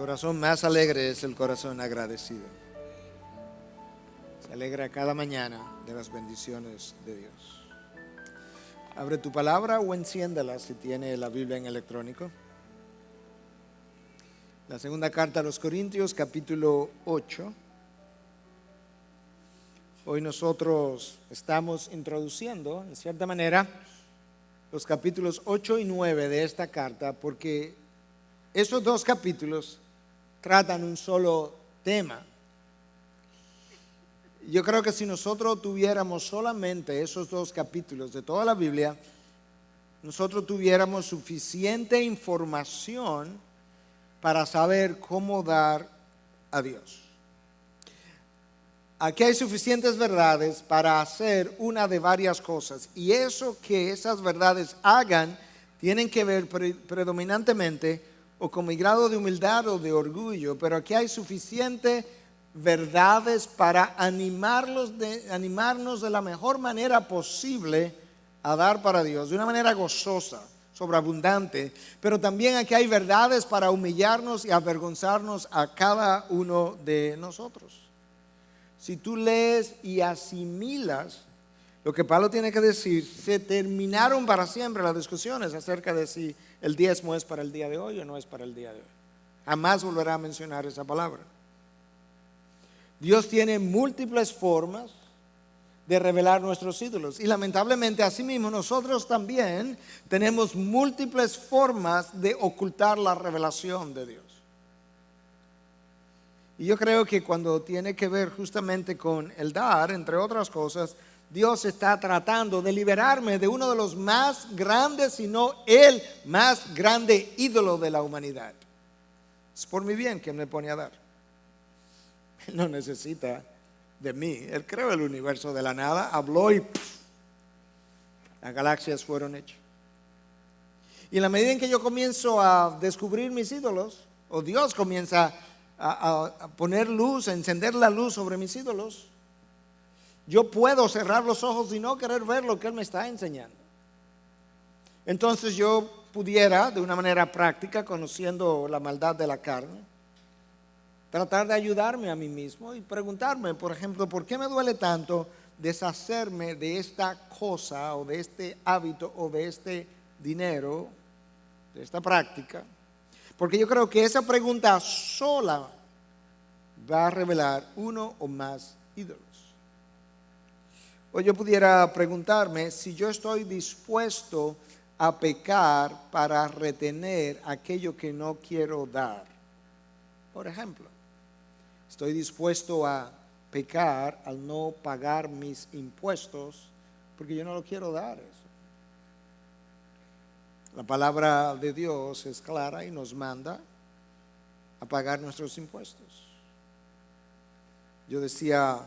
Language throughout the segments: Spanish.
corazón más alegre es el corazón agradecido. Se alegra cada mañana de las bendiciones de Dios. Abre tu palabra o enciéndala si tiene la Biblia en electrónico. La segunda carta a los Corintios, capítulo 8. Hoy nosotros estamos introduciendo, en cierta manera, los capítulos 8 y 9 de esta carta, porque esos dos capítulos tratan un solo tema. Yo creo que si nosotros tuviéramos solamente esos dos capítulos de toda la Biblia, nosotros tuviéramos suficiente información para saber cómo dar a Dios. Aquí hay suficientes verdades para hacer una de varias cosas, y eso que esas verdades hagan tienen que ver predominantemente o con mi grado de humildad o de orgullo, pero aquí hay suficientes verdades para animarnos de la mejor manera posible a dar para Dios, de una manera gozosa, sobreabundante, pero también aquí hay verdades para humillarnos y avergonzarnos a cada uno de nosotros. Si tú lees y asimilas lo que Pablo tiene que decir, se terminaron para siempre las discusiones acerca de si el diezmo es para el día de hoy o no es para el día de hoy. Jamás volverá a mencionar esa palabra. Dios tiene múltiples formas de revelar nuestros ídolos, y lamentablemente asimismo nosotros también tenemos múltiples formas de ocultar la revelación de Dios. Y yo creo que cuando tiene que ver justamente con el dar, entre otras cosas, Dios está tratando de liberarme de uno de los más grandes, si no el más grande ídolo de la humanidad. Es por mi bien que me pone a dar. Él no necesita de mí. Él creó el universo de la nada, habló y las galaxias fueron hechas. Y en la medida en que yo comienzo a descubrir mis ídolos, o Dios comienza a poner luz, a encender la luz sobre mis ídolos, yo puedo cerrar los ojos y no querer ver lo que Él me está enseñando. Entonces yo pudiera, de una manera práctica, conociendo la maldad de la carne, tratar de ayudarme a mí mismo y preguntarme, por ejemplo, ¿por qué me duele tanto deshacerme de esta cosa o de este hábito o de este dinero, de esta práctica? Porque yo creo que esa pregunta sola va a revelar uno o más ídolos. O yo pudiera preguntarme si yo estoy dispuesto a pecar para retener aquello que no quiero dar. Por ejemplo, estoy dispuesto a pecar al no pagar mis impuestos porque yo no lo quiero dar eso. La palabra de Dios es clara y nos manda a pagar nuestros impuestos. Yo decía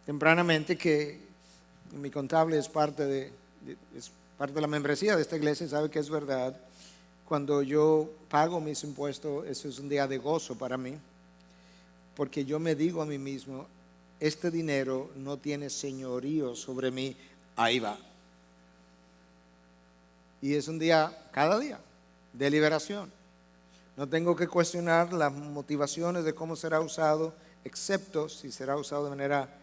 tempranamente que mi contable es parte de la membresía de esta iglesia, sabe que es verdad. Cuando yo pago mis impuestos, eso es un día de gozo para mí, porque yo me digo a mí mismo, este dinero no tiene señorío sobre mí, ahí va. Y es un día, cada día, de liberación. No tengo que cuestionar las motivaciones de cómo será usado, excepto si será usado de manera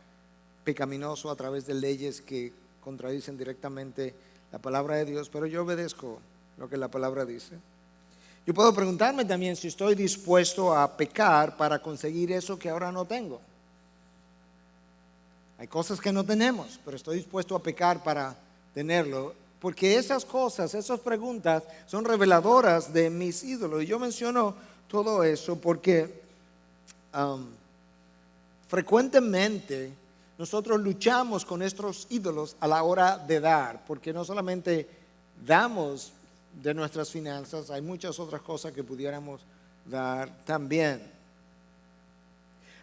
pecaminosa a través de leyes que contradicen directamente la palabra de Dios, pero yo obedezco lo que la palabra dice. Yo puedo preguntarme también si estoy dispuesto a pecar para conseguir eso que ahora no tengo. Hay cosas que no tenemos, pero estoy dispuesto a pecar para tenerlo. Porque esas cosas, esas preguntas son reveladoras de mis ídolos. Y yo menciono todo eso porque frecuentemente nosotros luchamos con nuestros ídolos a la hora de dar. Porque no solamente damos de nuestras finanzas, hay muchas otras cosas que pudiéramos dar también.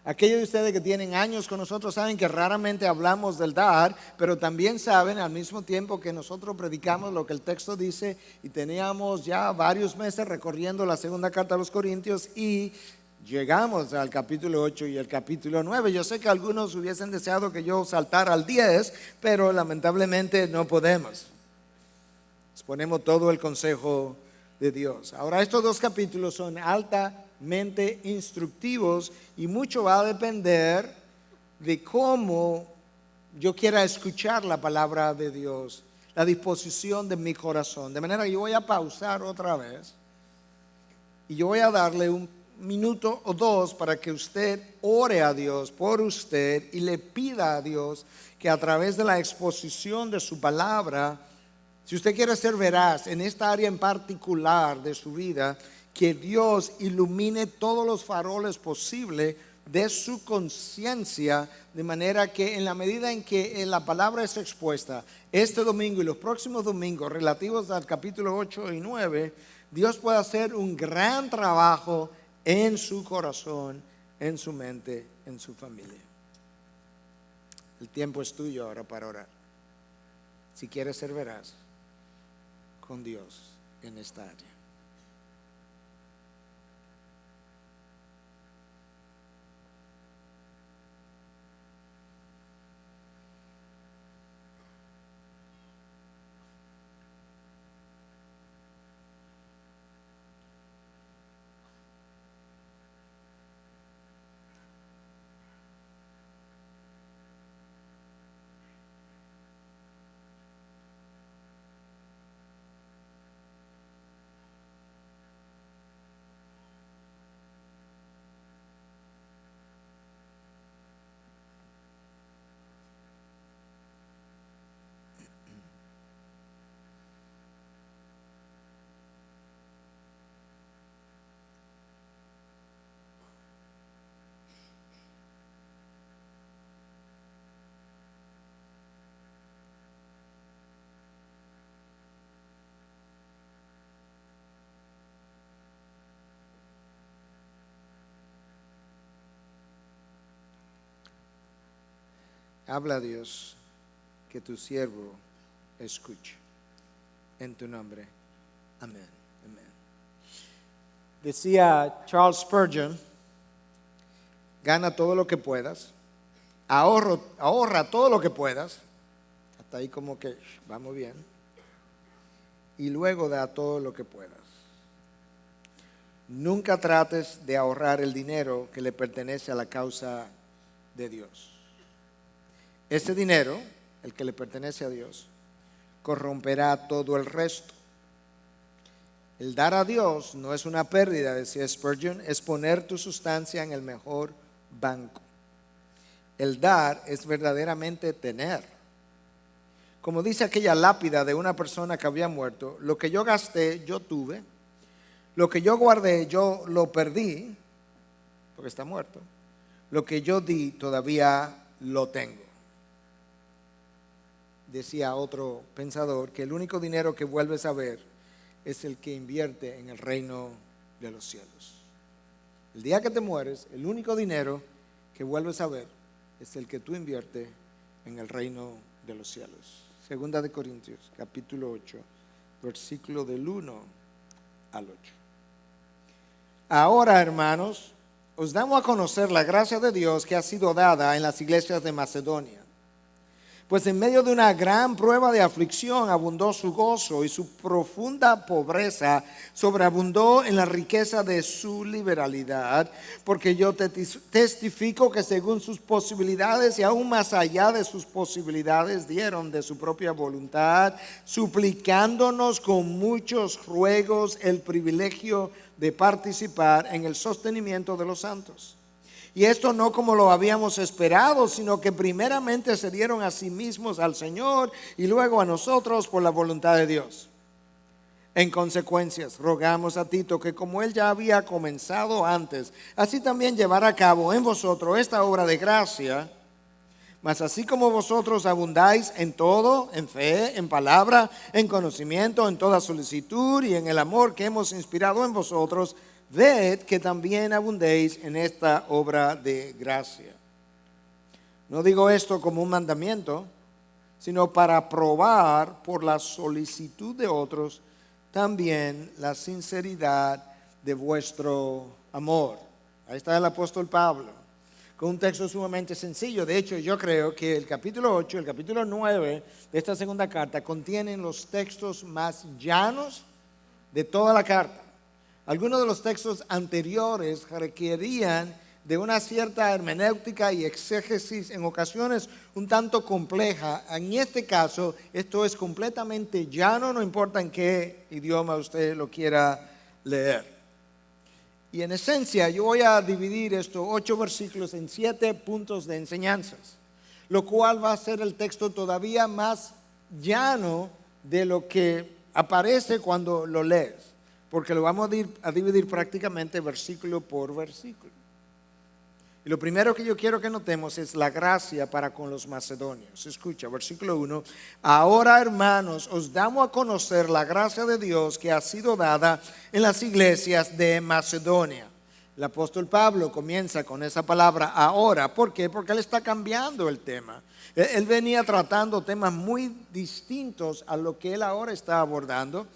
Aquellos de ustedes que tienen años con nosotros saben que raramente hablamos del dar, pero también saben al mismo tiempo que nosotros predicamos lo que el texto dice, y teníamos ya varios meses recorriendo la segunda carta a los Corintios y llegamos al capítulo 8 y el capítulo 9. Yo sé que algunos hubiesen deseado que yo saltara al 10, pero lamentablemente no podemos. Exponemos todo el consejo de Dios. Ahora, estos dos capítulos son sumamente instructivos y mucho va a depender de cómo yo quiera escuchar la palabra de Dios, la disposición de mi corazón. De manera que yo voy a pausar otra vez y yo voy a darle un minuto o dos para que usted ore a Dios por usted y le pida a Dios que a través de la exposición de su palabra, si usted quiere ser veraz en esta área en particular de su vida, que Dios ilumine todos los faroles posibles de su conciencia, de manera que en la medida en que la palabra es expuesta este domingo y los próximos domingos relativos al capítulo 8 y 9, Dios puede hacer un gran trabajo en su corazón, en su mente, en su familia. El tiempo es tuyo ahora para orar. Si quieres ser veraz con Dios en esta área. Habla Dios, que tu siervo escuche. En tu nombre. Amén. Amén. Decía Charles Spurgeon, gana todo lo que puedas, ahorra todo lo que puedas, hasta ahí como que vamos bien, y luego da todo lo que puedas. Nunca trates de ahorrar el dinero que le pertenece a la causa de Dios. Ese dinero, el que le pertenece a Dios, corromperá todo el resto. El dar a Dios no es una pérdida, decía Spurgeon, es poner tu sustancia en el mejor banco. El dar es verdaderamente tener. Como dice aquella lápida de una persona que había muerto, lo que yo gasté, yo tuve. Lo que yo guardé, yo lo perdí, porque está muerto. Lo que yo di, todavía lo tengo. Decía otro pensador que el único dinero que vuelves a ver es el que invierte en el reino de los cielos. El día que te mueres, el único dinero que vuelves a ver es el que tú inviertes en el reino de los cielos. Segunda de Corintios, capítulo 8, versículo del 1 al 8. Ahora, hermanos, os damos a conocer la gracia de Dios que ha sido dada en las iglesias de Macedonia. Pues en medio de una gran prueba de aflicción abundó su gozo y su profunda pobreza sobreabundó en la riqueza de su liberalidad, porque yo testifico que según sus posibilidades y aún más allá de sus posibilidades dieron de su propia voluntad, suplicándonos con muchos ruegos el privilegio de participar en el sostenimiento de los santos. Y esto no como lo habíamos esperado, sino que primeramente se dieron a sí mismos al Señor y luego a nosotros por la voluntad de Dios. En consecuencia, rogamos a Tito que como él ya había comenzado antes, así también llevará a cabo en vosotros esta obra de gracia. Mas así como vosotros abundáis en todo, en fe, en palabra, en conocimiento, en toda solicitud y en el amor que hemos inspirado en vosotros, ved que también abundéis en esta obra de gracia. No digo esto como un mandamiento, sino para probar por la solicitud de otros también la sinceridad de vuestro amor. Ahí está el apóstol Pablo, con un texto sumamente sencillo. De hecho, yo creo que el capítulo 8, el capítulo 9 de esta segunda carta contienen los textos más llanos de toda la carta. Algunos de los textos anteriores requerían de una cierta hermenéutica y exégesis, en ocasiones un tanto compleja. En este caso, esto es completamente llano, no importa en qué idioma usted lo quiera leer. Y en esencia, yo voy a dividir estos 8 versículos en 7 puntos de enseñanzas, lo cual va a ser el texto todavía más llano de lo que aparece cuando lo lees, porque lo vamos a dividir prácticamente versículo por versículo. Y lo primero que yo quiero que notemos es la gracia para con los macedonios. Escucha, versículo 1. Ahora, hermanos, os damos a conocer la gracia de Dios que ha sido dada en las iglesias de Macedonia. El apóstol Pablo comienza con esa palabra ahora. ¿Por qué? Porque él está cambiando el tema. Él venía tratando temas muy distintos a lo que él ahora está abordando.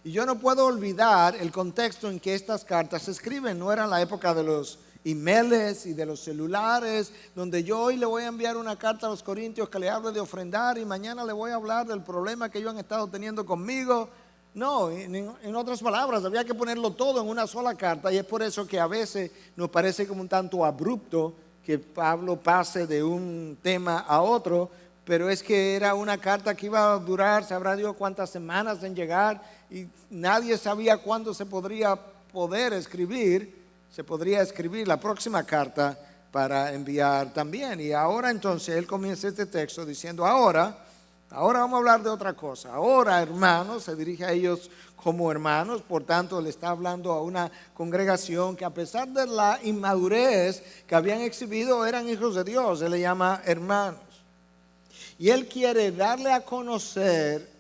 Y yo no puedo olvidar el contexto en que estas cartas se escriben. No era la época de los emails y de los celulares, donde yo hoy le voy a enviar una carta a los corintios que le hable de ofrendar y mañana le voy a hablar del problema que ellos han estado teniendo conmigo. No, en otras palabras, había que ponerlo todo en una sola carta, y es por eso que a veces nos parece como un tanto abrupto que Pablo pase de un tema a otro, pero es que era una carta que iba a durar, sabrá Dios cuántas semanas en llegar, y nadie sabía cuándo se podría escribir la próxima carta para enviar también. Y ahora entonces él comienza este texto diciendo, ahora vamos a hablar de otra cosa. Ahora, hermanos, se dirige a ellos como hermanos, por tanto le está hablando a una congregación que, a pesar de la inmadurez que habían exhibido, eran hijos de Dios. Él le llama hermanos. Y él quiere darle a conocer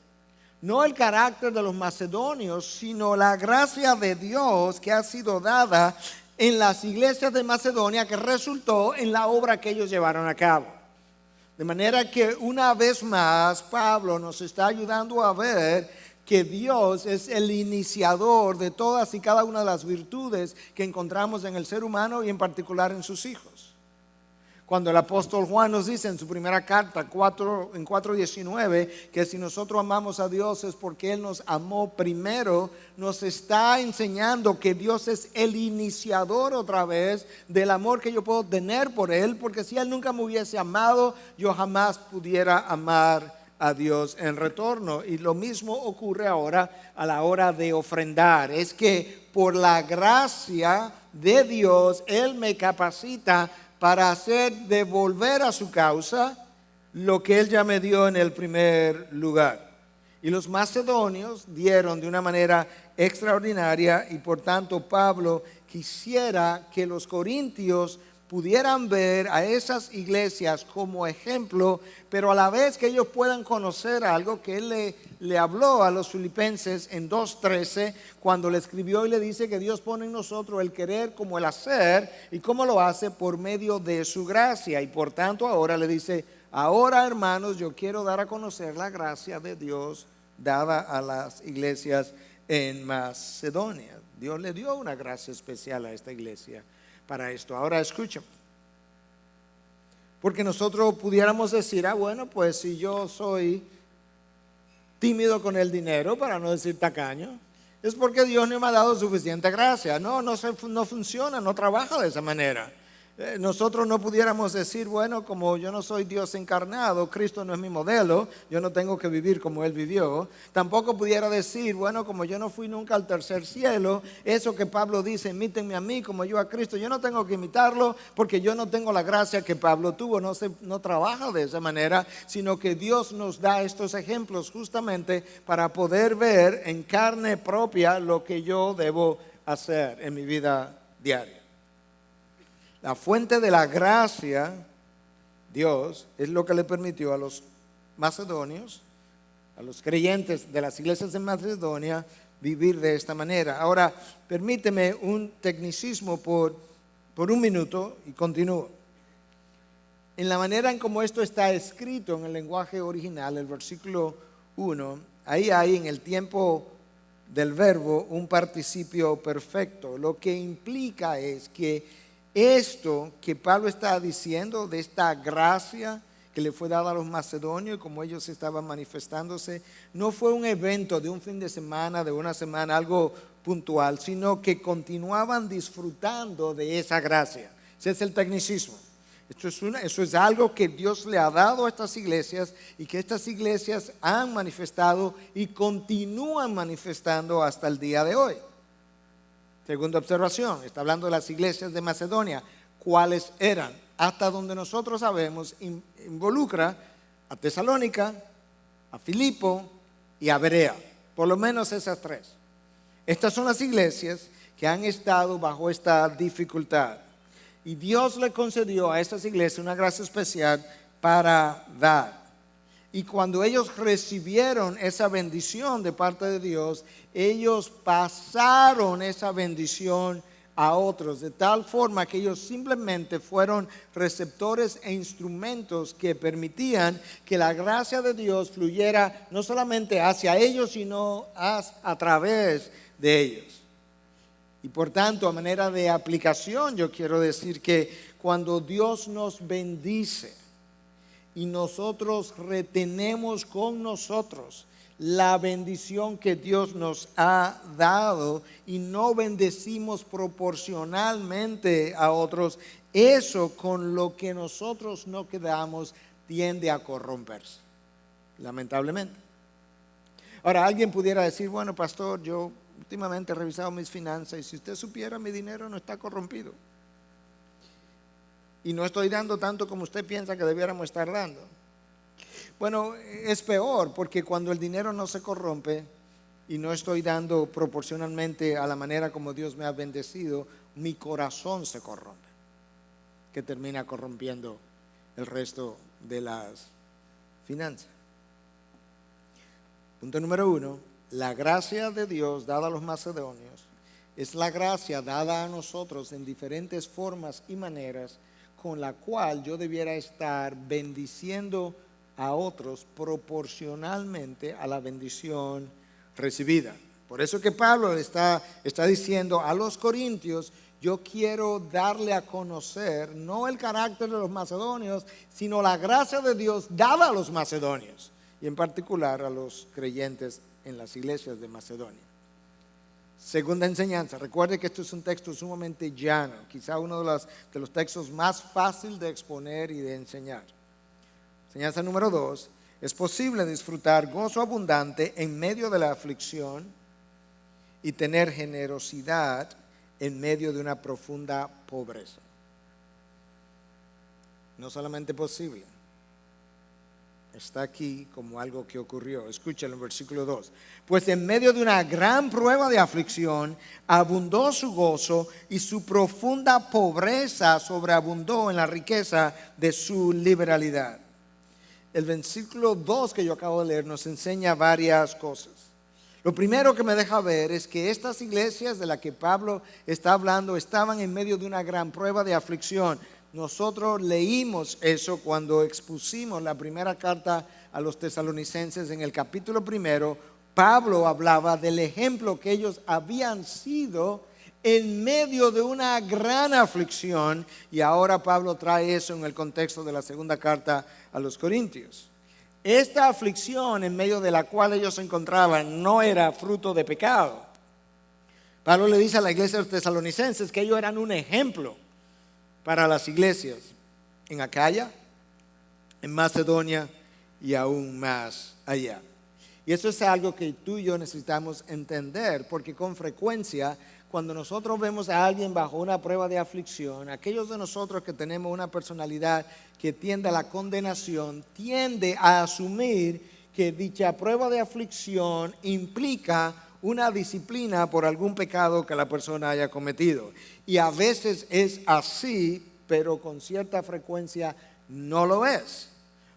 no el carácter de los macedonios, sino la gracia de Dios que ha sido dada en las iglesias de Macedonia, que resultó en la obra que ellos llevaron a cabo. De manera que una vez más Pablo nos está ayudando a ver que Dios es el iniciador de todas y cada una de las virtudes que encontramos en el ser humano y en particular en sus hijos. Cuando el apóstol Juan nos dice en su primera carta, en 4:19, que si nosotros amamos a Dios es porque Él nos amó primero, nos está enseñando que Dios es el iniciador otra vez del amor que yo puedo tener por Él, porque si Él nunca me hubiese amado, yo jamás pudiera amar a Dios en retorno. Y lo mismo ocurre ahora a la hora de ofrendar. Es que por la gracia de Dios, Él me capacita para hacer devolver a su causa lo que Él ya me dio en el primer lugar. Y los macedonios dieron de una manera extraordinaria, y por tanto Pablo quisiera que los corintios pudieran ver a esas iglesias como ejemplo, pero a la vez que ellos puedan conocer algo que él le habló a los filipenses en 2:13, cuando le escribió y le dice que Dios pone en nosotros el querer como el hacer, y cómo lo hace por medio de su gracia. Y por tanto ahora le dice, ahora, hermanos, yo quiero dar a conocer la gracia de Dios dada a las iglesias en Macedonia. Dios le dio una gracia especial a esta iglesia para esto. Ahora escuchen, porque nosotros pudiéramos decir, bueno, pues si yo soy tímido con el dinero, para no decir tacaño, es porque Dios no me ha dado suficiente gracia. No funciona, no trabaja de esa manera. Nosotros no pudiéramos decir, bueno, como yo no soy Dios encarnado, Cristo no es mi modelo, yo no tengo que vivir como Él vivió. Tampoco pudiera decir, bueno, como yo no fui nunca al tercer cielo, eso que Pablo dice, imítenme a mí como yo a Cristo, yo no tengo que imitarlo porque yo no tengo la gracia que Pablo tuvo. No trabaja de esa manera, sino que Dios nos da estos ejemplos justamente para poder ver en carne propia lo que yo debo hacer en mi vida diaria. La fuente de la gracia, Dios, es lo que le permitió a los macedonios, a los creyentes de las iglesias de Macedonia, vivir de esta manera. Ahora, permíteme un tecnicismo por un minuto y continúo. En la manera en como esto está escrito en el lenguaje original, el versículo 1, ahí hay en el tiempo del verbo un participio perfecto. Lo que implica es que esto que Pablo está diciendo de esta gracia que le fue dada a los macedonios y como ellos estaban manifestándose, no fue un evento de un fin de semana, de una semana, algo puntual, sino que continuaban disfrutando de esa gracia. Ese es el tecnicismo. Eso es algo que Dios le ha dado a estas iglesias y que estas iglesias han manifestado y continúan manifestando hasta el día de hoy. Segunda observación, está hablando de las iglesias de Macedonia. ¿Cuáles eran? Hasta donde nosotros sabemos, involucra a Tesalónica, a Filipo y a Berea. Por lo menos esas tres. Estas son las iglesias que han estado bajo esta dificultad. Y Dios le concedió a estas iglesias una gracia especial para dar. Y cuando ellos recibieron esa bendición de parte de Dios, ellos pasaron esa bendición a otros, de tal forma que ellos simplemente fueron receptores e instrumentos que permitían que la gracia de Dios fluyera no solamente hacia ellos, sino a través de ellos. Y por tanto, a manera de aplicación, yo quiero decir que cuando Dios nos bendice y nosotros retenemos con nosotros la bendición que Dios nos ha dado y no bendecimos proporcionalmente a otros, eso con lo que nosotros no quedamos tiende a corromperse, lamentablemente. Ahora, alguien pudiera decir, bueno, pastor, yo últimamente he revisado mis finanzas y si usted supiera, mi dinero no está corrompido. Y no estoy dando tanto como usted piensa que debiéramos estar dando. Bueno, es peor porque cuando el dinero no se corrompe y no estoy dando proporcionalmente a la manera como Dios me ha bendecido, mi corazón se corrompe, que termina corrompiendo el resto de las finanzas. Punto número 1, la gracia de Dios dada a los macedonios es la gracia dada a nosotros en diferentes formas y maneras con la cual yo debiera estar bendiciendo a otros proporcionalmente a la bendición recibida. Por eso que Pablo está diciendo a los corintios, yo quiero darle a conocer no el carácter de los macedonios, sino la gracia de Dios dada a los macedonios y en particular a los creyentes en las iglesias de Macedonia. Segunda enseñanza, recuerde que esto es un texto sumamente llano, quizá uno de los textos más fácil de exponer y de enseñar. Enseñanza número 2, es posible disfrutar gozo abundante en medio de la aflicción y tener generosidad en medio de una profunda pobreza. No solamente posible, está aquí como algo que ocurrió. Escúchalo en versículo 2. Pues en medio de una gran prueba de aflicción, abundó su gozo y su profunda pobreza sobreabundó en la riqueza de su liberalidad. El versículo 2 que yo acabo de leer nos enseña varias cosas. Lo primero que me deja ver es que estas iglesias de las que Pablo está hablando estaban en medio de una gran prueba de aflicción. Nosotros leímos eso cuando expusimos la primera carta a los tesalonicenses en el capítulo 1. Pablo hablaba del ejemplo que ellos habían sido en medio de una gran aflicción y ahora Pablo trae eso en el contexto de la segunda carta a los Corintios. Esta aflicción en medio de la cual ellos se encontraban no era fruto de pecado. Pablo le dice a la iglesia de los tesalonicenses que ellos eran un ejemplo para las iglesias en Acaya, en Macedonia y aún más allá. Y eso es algo que tú y yo necesitamos entender, porque con frecuencia cuando nosotros vemos a alguien bajo una prueba de aflicción, aquellos de nosotros que tenemos una personalidad que tiende a la condenación, tiende a asumir que dicha prueba de aflicción implica una disciplina por algún pecado que la persona haya cometido. Y a veces es así, pero con cierta frecuencia no lo es.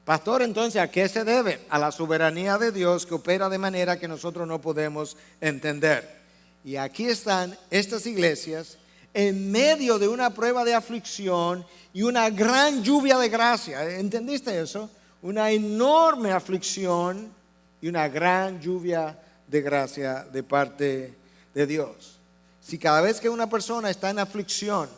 Pastor, entonces, ¿a qué se debe? A la soberanía de Dios que opera de manera que nosotros no podemos entender. Y aquí están estas iglesias en medio de una prueba de aflicción y una gran lluvia de gracia. ¿Entendiste eso? Una enorme aflicción y una gran lluvia de gracia de parte de Dios. Si cada vez que una persona está en aflicción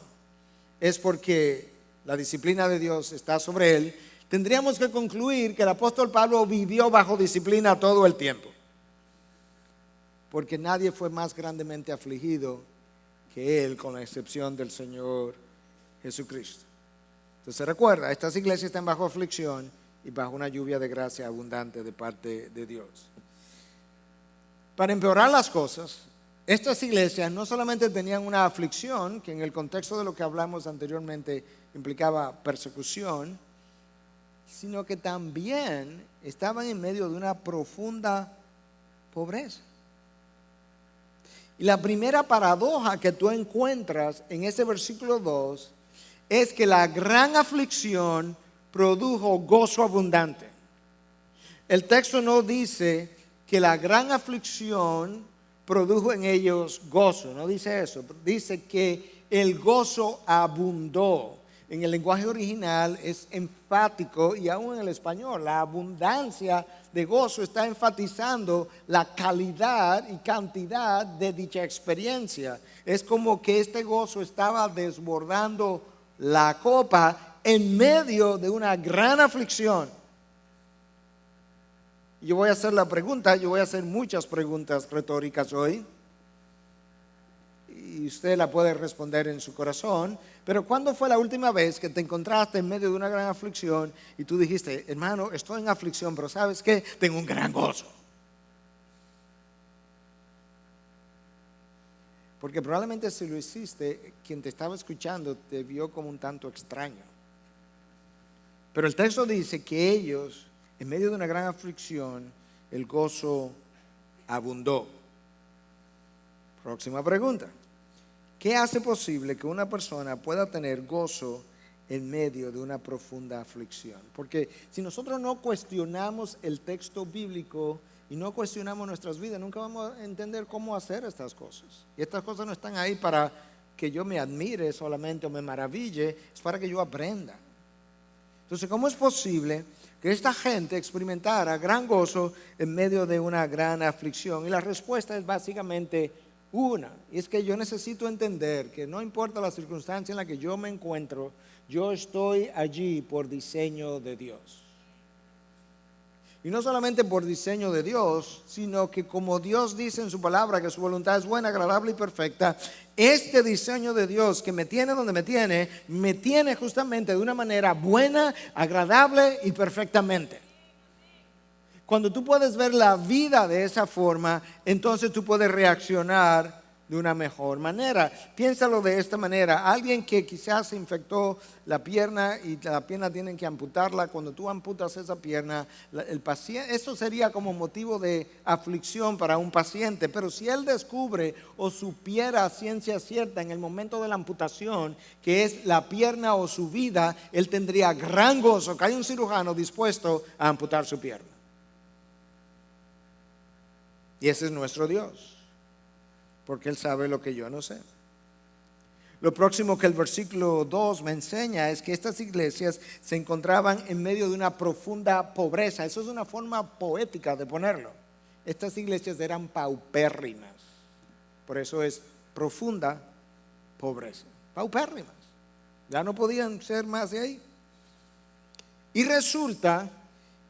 es porque la disciplina de Dios está sobre él, tendríamos que concluir que el apóstol Pablo vivió bajo disciplina todo el tiempo. Porque nadie fue más grandemente afligido que él, con la excepción del Señor Jesucristo. Entonces recuerda, estas iglesias están bajo aflicción y bajo una lluvia de gracia abundante de parte de Dios. Para empeorar las cosas, estas iglesias no solamente tenían una aflicción, que en el contexto de lo que hablamos anteriormente implicaba persecución, sino que también estaban en medio de una profunda pobreza. Y la primera paradoja que tú encuentras en ese versículo 2 es que la gran aflicción produjo gozo abundante. El texto no dice que la gran aflicción produjo en ellos gozo, no dice eso, dice que el gozo abundó. En el lenguaje original es enfático y aún en el español, la abundancia de gozo está enfatizando la calidad y cantidad de dicha experiencia. Es como que este gozo estaba desbordando la copa en medio de una gran aflicción. Yo voy a hacer la pregunta, yo voy a hacer muchas preguntas retóricas hoy. Y usted la puede responder en su corazón, pero ¿cuándo fue la última vez que te encontraste en medio de una gran aflicción y tú dijiste, hermano, estoy en aflicción, pero ¿sabes qué? Tengo un gran gozo? Porque probablemente si lo hiciste, quien te estaba escuchando te vio como un tanto extraño. Pero el texto dice que ellos, en medio de una gran aflicción, el gozo abundó. Próxima pregunta. ¿Qué hace posible que una persona pueda tener gozo en medio de una profunda aflicción? Porque si nosotros no cuestionamos el texto bíblico y no cuestionamos nuestras vidas, nunca vamos a entender cómo hacer estas cosas. Y estas cosas no están ahí para que yo me admire solamente o me maraville, es para que yo aprenda. Entonces, ¿cómo es posible que esta gente experimentara gran gozo en medio de una gran aflicción? Y la respuesta es básicamente una, y es que yo necesito entender que no importa la circunstancia en la que yo me encuentro, yo estoy allí por diseño de Dios. Y no solamente por diseño de Dios, sino que como Dios dice en su palabra que su voluntad es buena, agradable y perfecta, este diseño de Dios que me tiene donde me tiene justamente de una manera buena, agradable y perfectamente. Cuando tú puedes ver la vida de esa forma, entonces tú puedes reaccionar de una mejor manera. Piénsalo de esta manera. Alguien que quizás se infectó la pierna y la pierna tienen que amputarla. Cuando tú amputas esa pierna, el paciente, eso sería como motivo de aflicción para un paciente. Pero si él descubre o supiera a ciencia cierta en el momento de la amputación que es la pierna o su vida, él tendría gran gozo que hay un cirujano dispuesto a amputar su pierna. Y ese es nuestro Dios, porque Él sabe lo que yo no sé. Lo próximo que el versículo 2 me enseña es que estas iglesias se encontraban en medio de una profunda pobreza. Eso es una forma poética de ponerlo. Estas iglesias eran paupérrimas, por eso es profunda pobreza. Paupérrimas, ya no podían ser más de ahí. Y resulta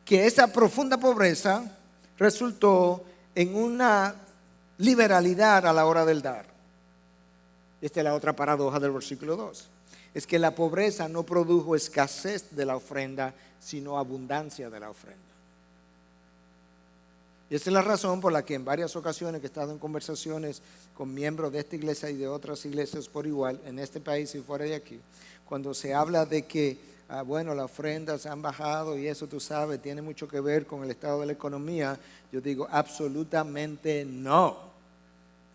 que esa profunda pobreza resultó en una liberalidad a la hora del dar. Esta es la otra paradoja del versículo 2. Es que la pobreza no produjo escasez de la ofrenda, sino abundancia de la ofrenda. Y esa es la razón por la que en varias ocasiones que he estado en conversaciones con miembros de esta iglesia y de otras iglesias por igual, en este país y fuera de aquí, cuando se habla de que bueno, las ofrendas han bajado y eso tú sabes, tiene mucho que ver con el estado de la economía, yo digo absolutamente no.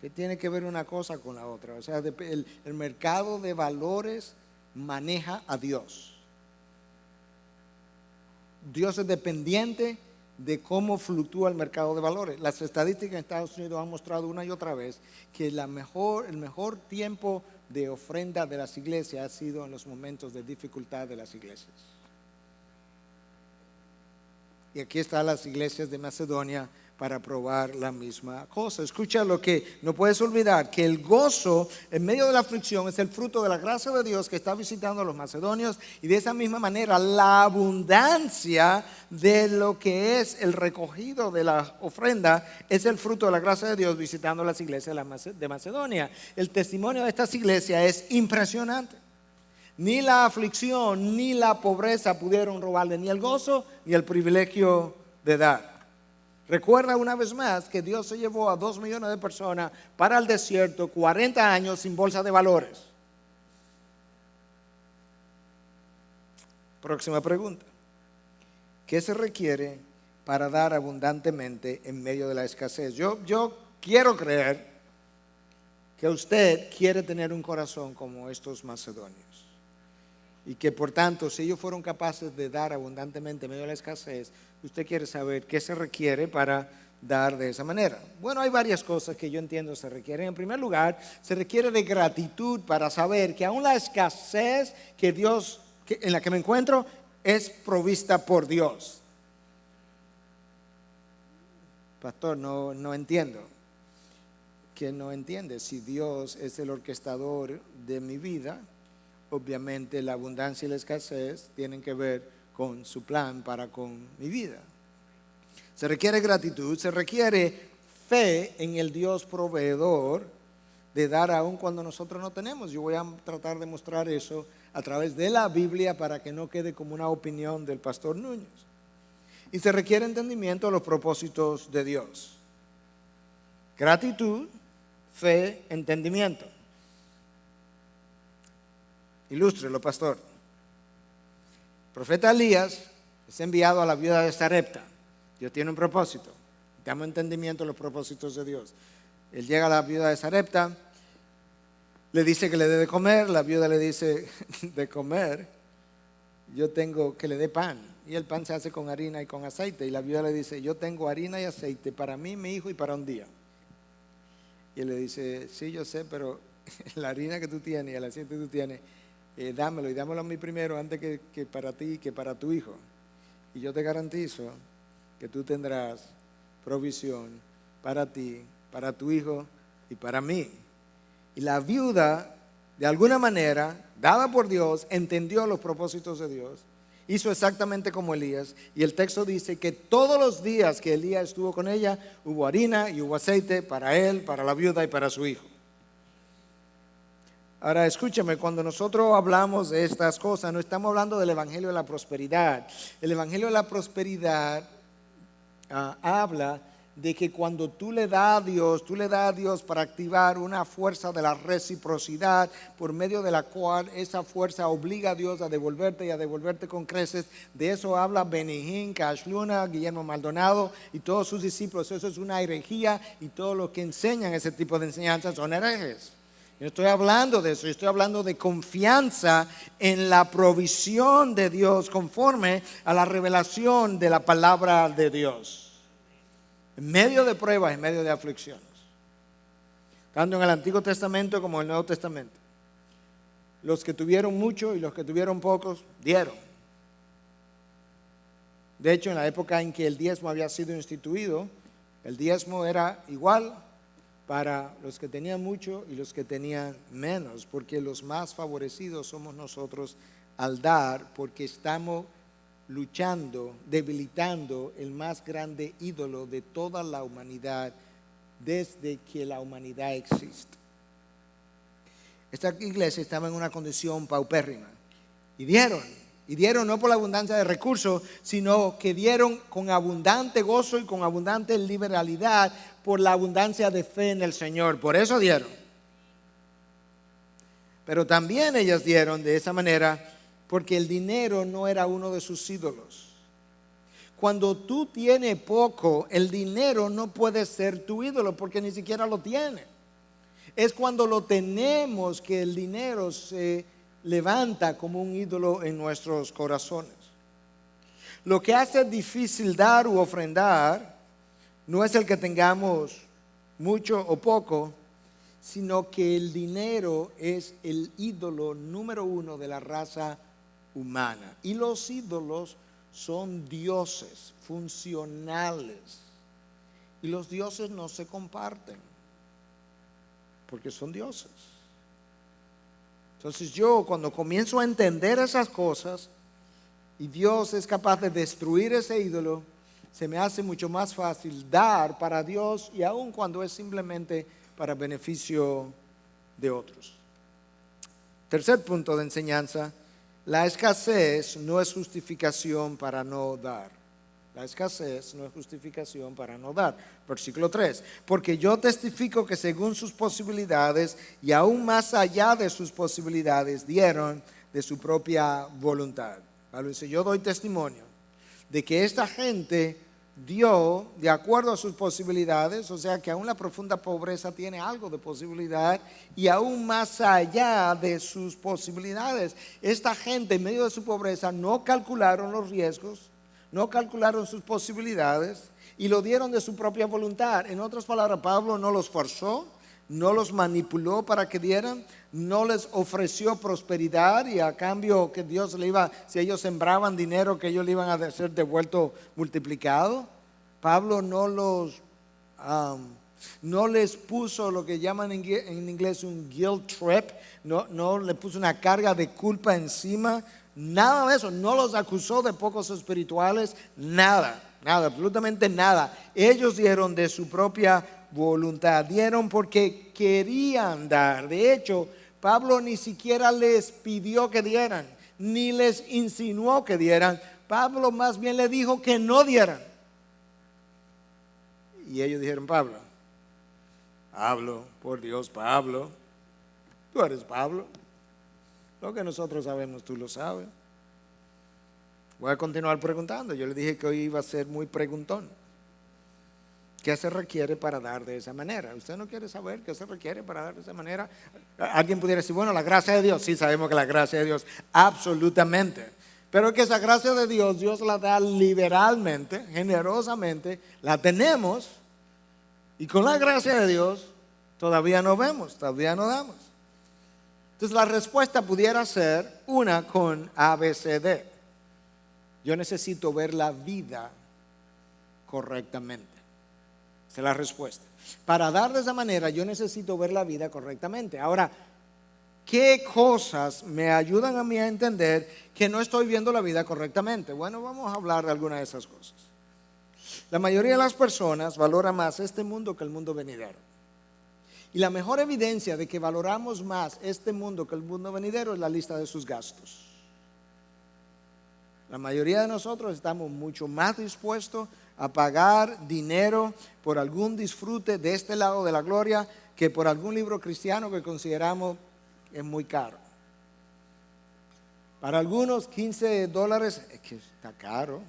¿Qué tiene que ver una cosa con la otra? O sea, el mercado de valores maneja a Dios. Dios es dependiente de cómo fluctúa el mercado de valores. Las estadísticas en Estados Unidos han mostrado una y otra vez que el mejor tiempo de ofrenda de las iglesias ha sido en los momentos de dificultad de las iglesias. Y aquí están las iglesias de Macedonia para probar la misma cosa. Escucha lo que no puedes olvidar, que el gozo en medio de la aflicción es el fruto de la gracia de Dios que está visitando a los macedonios, y de esa misma manera la abundancia de lo que es el recogido de la ofrenda es el fruto de la gracia de Dios visitando las iglesias de Macedonia. El testimonio de estas iglesias es impresionante. Ni la aflicción ni la pobreza pudieron robarle ni el gozo ni el privilegio de dar. Recuerda una vez más que Dios se llevó a 2 millones de personas para el desierto 40 años sin bolsa de valores. Próxima pregunta. ¿Qué se requiere para dar abundantemente en medio de la escasez? Yo quiero creer que usted quiere tener un corazón como estos macedonios. Y que por tanto, si ellos fueron capaces de dar abundantemente en medio de la escasez, usted quiere saber qué se requiere para dar de esa manera. Bueno, hay varias cosas que yo entiendo se requieren. En primer lugar, se requiere de gratitud para saber que aún la escasez en la que me encuentro es provista por Dios. Pastor, no entiendo. ¿Qué no entiende? Si Dios es el orquestador de mi vida, obviamente la abundancia y la escasez tienen que ver con su plan para con mi vida. Se requiere gratitud, se requiere fe en el Dios proveedor de dar aún cuando nosotros no tenemos. Yo voy a tratar de mostrar eso a través de la Biblia para que no quede como una opinión del pastor Núñez. Y se requiere entendimiento de los propósitos de Dios. Gratitud, fe, entendimiento. Ilústrelo, pastor. El profeta Elías es enviado a la viuda de Sarepta. Dios tiene un propósito. Damos entendimiento de los propósitos de Dios. Él llega a la viuda de Sarepta, le dice que le dé de comer. La viuda le dice, de comer, yo tengo que le dé pan. Y el pan se hace con harina y con aceite. Y la viuda le dice, yo tengo harina y aceite para mí, mi hijo y para un día. Y él le dice, sí, yo sé, pero la harina que tú tienes y el aceite que tú tienes, dámelo y dámelo a mí primero antes que para ti y que para tu hijo. Y yo te garantizo que tú tendrás provisión para ti, para tu hijo y para mí. Y la viuda, de alguna manera, dada por Dios, entendió los propósitos de Dios, hizo exactamente como Elías. Y el texto dice que todos los días que Elías estuvo con ella, hubo harina y hubo aceite para él, para la viuda y para su hijo. Ahora escúchame, cuando nosotros hablamos de estas cosas, no estamos hablando del Evangelio de la Prosperidad. El Evangelio de la Prosperidad habla de que cuando tú le das a Dios para activar una fuerza de la reciprocidad por medio de la cual esa fuerza obliga a Dios a devolverte y a devolverte con creces. De eso habla Benihín, Cash Luna, Guillermo Maldonado y todos sus discípulos. Eso es una herejía y todos los que enseñan ese tipo de enseñanzas son herejes. Yo estoy hablando de eso, yo estoy hablando de confianza en la provisión de Dios conforme a la revelación de la palabra de Dios. En medio de pruebas, en medio de aflicciones. Tanto en el Antiguo Testamento como en el Nuevo Testamento. Los que tuvieron mucho y los que tuvieron pocos, dieron. De hecho, en la época en que el diezmo había sido instituido, el diezmo era igual para los que tenían mucho y los que tenían menos, porque los más favorecidos somos nosotros al dar, porque estamos luchando, debilitando el más grande ídolo de toda la humanidad desde que la humanidad existe. Esta iglesia estaba en una condición paupérrima y dieron no por la abundancia de recursos, sino que dieron con abundante gozo y con abundante liberalidad por la abundancia de fe en el Señor. Por eso dieron. Pero también ellas dieron de esa manera porque el dinero no era uno de sus ídolos. Cuando tú tienes poco, el dinero no puede ser tu ídolo porque ni siquiera lo tienes. Es cuando lo tenemos que el dinero se levanta como un ídolo en nuestros corazones. Lo que hace difícil dar u ofrendar no es el que tengamos mucho o poco, sino que el dinero es el ídolo número uno de la raza humana. Y los ídolos son dioses funcionales Y los dioses no se comparten, porque son dioses. Entonces yo, cuando comienzo a entender esas cosas y Dios es capaz de destruir ese ídolo, se me hace mucho más fácil dar para Dios, y aun cuando es simplemente para beneficio de otros. Tercer punto de enseñanza: la escasez no es justificación para no dar. La escasez no es justificación para no dar. Versículo 3. Porque yo testifico que según sus posibilidades y aún más allá de sus posibilidades dieron de su propia voluntad. Pablo dice: yo doy testimonio de que esta gente dio de acuerdo a sus posibilidades, o sea que aún la profunda pobreza tiene algo de posibilidad, y aún más allá de sus posibilidades. Esta gente en medio de su pobreza no calcularon los riesgos, no calcularon sus posibilidades y lo dieron de su propia voluntad. En otras palabras, Pablo no los forzó, no los manipuló para que dieran, no les ofreció prosperidad y a cambio que Dios le iba, si ellos sembraban dinero, que ellos le iban a ser devuelto multiplicado. Pablo no les puso lo que llaman en inglés un guilt trip, no le puso una carga de culpa encima. Nada de eso, no los acusó de pocos espirituales, nada, absolutamente nada. Ellos dieron de su propia voluntad, dieron porque querían dar. De hecho, Pablo ni siquiera les pidió que dieran, ni les insinuó que dieran. Pablo más bien le dijo que no dieran. Y ellos dijeron: Pablo, por Dios, Pablo, tú eres Pablo. Lo que nosotros sabemos, tú lo sabes. Voy a continuar preguntando. Yo le dije que hoy iba a ser muy preguntón. ¿Qué se requiere para dar de esa manera? ¿Usted no quiere saber qué se requiere para dar de esa manera? Alguien pudiera decir: bueno, la gracia de Dios. Sí, sabemos que la gracia de Dios, absolutamente. Pero que esa gracia de Dios, Dios la da liberalmente, generosamente. La tenemos. Y con la gracia de Dios todavía no vemos, todavía no damos. Entonces la respuesta pudiera ser una con ABCD. Yo necesito ver la vida correctamente. Esa es la respuesta. Para dar de esa manera yo necesito ver la vida correctamente. Ahora, ¿qué cosas me ayudan a mí a entender que no estoy viendo la vida correctamente? Bueno, vamos a hablar de alguna de esas cosas. La mayoría de las personas valora más este mundo que el mundo venidero. Y la mejor evidencia de que valoramos más este mundo que el mundo venidero es la lista de sus gastos. La mayoría de nosotros estamos mucho más dispuestos a pagar dinero por algún disfrute de este lado de la gloria que por algún libro cristiano que consideramos es muy caro. Para algunos $15 es que está caro,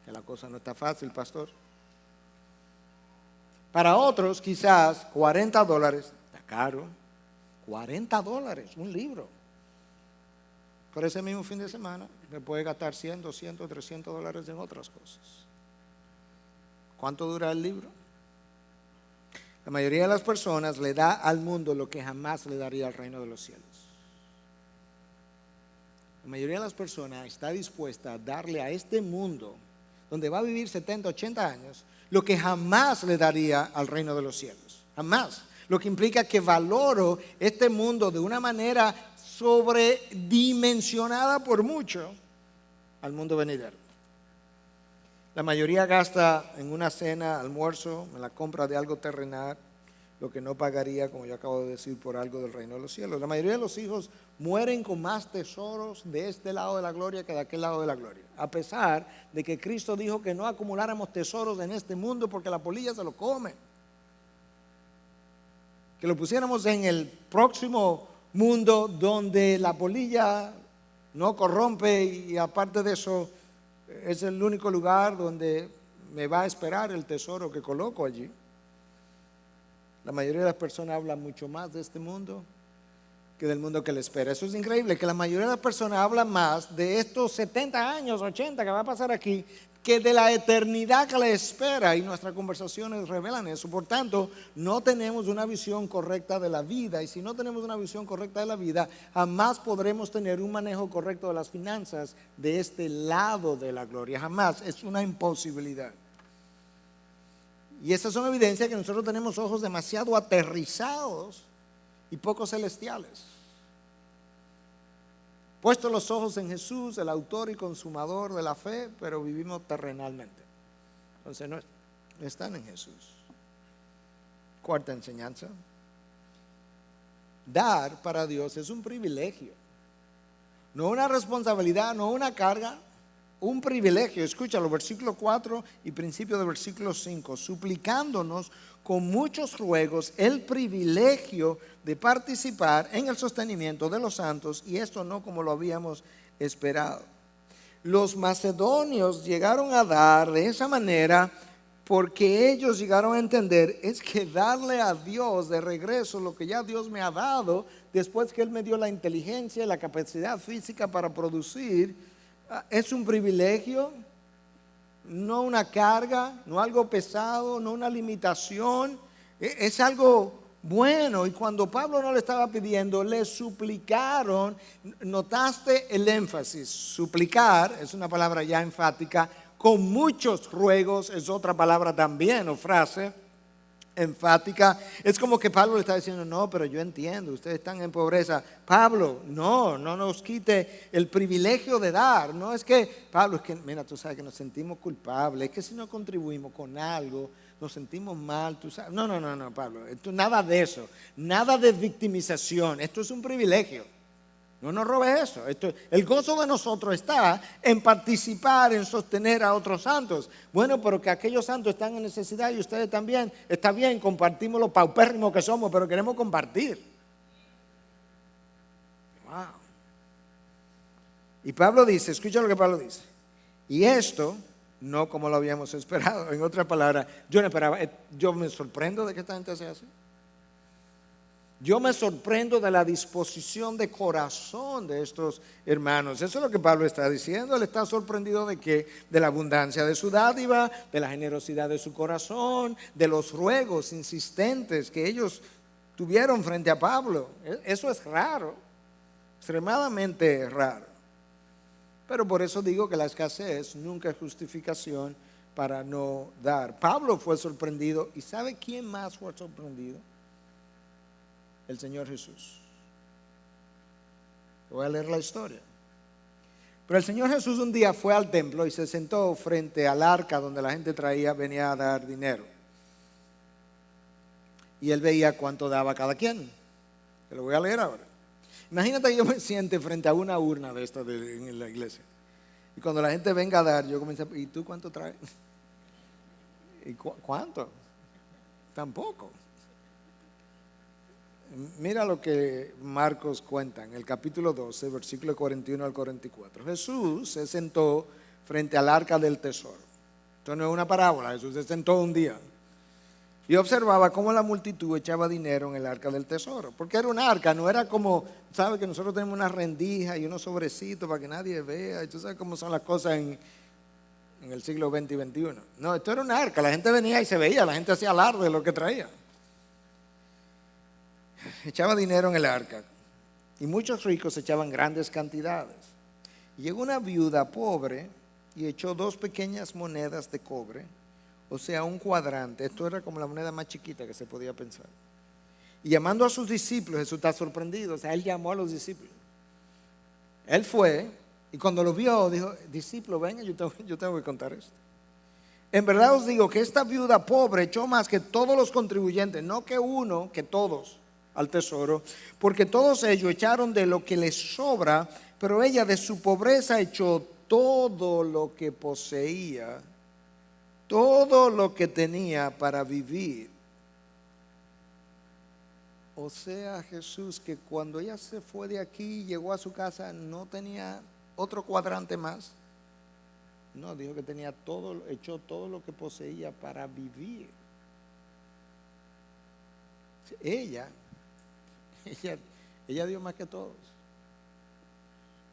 que la cosa no está fácil, pastor. Para otros quizás $40, está caro, $40, un libro. Por ese mismo fin de semana me puede gastar $100, $200, $300 en otras cosas. ¿Cuánto dura el libro? La mayoría de las personas le da al mundo lo que jamás le daría al reino de los cielos. La mayoría de las personas está dispuesta a darle a este mundo, donde va a vivir 70, 80 años, lo que jamás le daría al reino de los cielos. Jamás. Lo que implica que valoro este mundo de una manera sobredimensionada por mucho al mundo venidero. La mayoría gasta en una cena, almuerzo, en la compra de algo terrenal, lo que no pagaría, como yo acabo de decir, por algo del reino de los cielos. La mayoría de los hijos mueren con más tesoros de este lado de la gloria que de aquel lado de la gloria, a pesar de que Cristo dijo que no acumuláramos tesoros en este mundo porque la polilla se lo come, que lo pusiéramos en el próximo mundo donde la polilla no corrompe, y aparte de eso es el único lugar donde me va a esperar el tesoro que coloco allí. La mayoría de las personas hablan mucho más de este mundo que del mundo que le espera. Eso es increíble, que la mayoría de las personas hablan más de estos 70 años, 80 que va a pasar aquí, que de la eternidad que le espera, y nuestras conversaciones revelan eso. Por tanto, no tenemos una visión correcta de la vida, y si no tenemos una visión correcta de la vida, jamás podremos tener un manejo correcto de las finanzas de este lado de la gloria. Jamás, es una imposibilidad. Y esas son evidencias que nosotros tenemos ojos demasiado aterrizados y poco celestiales. Puesto los ojos en Jesús, el autor y consumador de la fe, pero vivimos terrenalmente. Entonces no están en Jesús. Cuarta enseñanza. Dar para Dios es un privilegio. No una responsabilidad, no una carga, un privilegio. Escúchalo, versículo 4 y principio del versículo 5. Suplicándonos con muchos ruegos el privilegio de participar en el sostenimiento de los santos, y esto no como lo habíamos esperado. Los macedonios llegaron a dar de esa manera porque ellos llegaron a entender es que darle a Dios de regreso lo que ya Dios me ha dado después que Él me dio la inteligencia y la capacidad física para producir, es un privilegio, no una carga, no algo pesado, no una limitación, es algo bueno. Y cuando Pablo no le estaba pidiendo, le suplicaron. Notaste el énfasis. Suplicar es una palabra ya enfática. Con muchos ruegos es otra palabra también o frase enfática. Es como que Pablo le está diciendo, no, pero yo entiendo, ustedes están en pobreza. Pablo, no nos quite el privilegio de dar. No es que, Pablo, es que, mira, tú sabes que nos sentimos culpables, es que si no contribuimos con algo, nos sentimos mal, tú sabes. No, Pablo, nada de eso, nada de victimización, esto es un privilegio. No nos robes eso. El gozo de nosotros está en participar, en sostener a otros santos. Bueno, pero que aquellos santos están en necesidad y ustedes también. Está bien, compartimos lo paupérrimos que somos, pero queremos compartir. Wow. Y Pablo dice, escucha lo que Pablo dice. Y esto, no como lo habíamos esperado. En otras palabras, yo no esperaba. Yo me sorprendo de que esta gente sea así. Yo me sorprendo de la disposición de corazón de estos hermanos. Eso es lo que Pablo está diciendo. Él está sorprendido de que, de la abundancia de su dádiva, de la generosidad de su corazón, de los ruegos insistentes que ellos tuvieron frente a Pablo. Eso es raro, extremadamente raro. Pero por eso digo que la escasez nunca es justificación para no dar. Pablo fue sorprendido. ¿Y sabe quién más fue sorprendido? El Señor Jesús. Voy a leer la historia. Pero el Señor Jesús un día fue al templo y se sentó frente al arca donde la gente venía a dar dinero. Y él veía cuánto daba cada quien. Te lo voy a leer ahora. Imagínate que yo me siente frente a una urna de estas en la iglesia. Y cuando la gente venga a dar, yo comienzo, ¿y tú cuánto traes? ¿Y cuánto? Tampoco. Mira lo que Marcos cuenta en el capítulo 12, versículo 41 al 44. Jesús se sentó frente al arca del tesoro. Esto no es una parábola, Jesús se sentó un día y observaba cómo la multitud echaba dinero en el arca del tesoro. Porque era un arca, no era como, ¿sabes? Que nosotros tenemos una rendija y unos sobrecitos para que nadie vea. Y tú sabes cómo son las cosas en el siglo XX y XXI. No, esto era un arca, la gente venía y se veía, la gente hacía alarde de lo que traía. Echaba dinero en el arca y muchos ricos echaban grandes cantidades. Y llegó una viuda pobre y echó 2 pequeñas monedas de cobre, o sea, un cuadrante. Esto era como la moneda más chiquita que se podía pensar. Y llamando a sus discípulos, Jesús está sorprendido. O sea, él llamó a los discípulos. Él fue y cuando lo vio dijo, discípulos, vengan, yo tengo que contar esto. En verdad os digo que esta viuda pobre echó más que todos los contribuyentes, no que uno, que todos, al tesoro, porque todos ellos echaron de lo que les sobra, pero ella de su pobreza echó todo lo que poseía, todo lo que tenía para vivir. O sea, Jesús, que cuando ella se fue de aquí, llegó a su casa, no tenía otro cuadrante más. No, dijo que tenía todo, echó todo lo que poseía para vivir. Ella dio más que todos.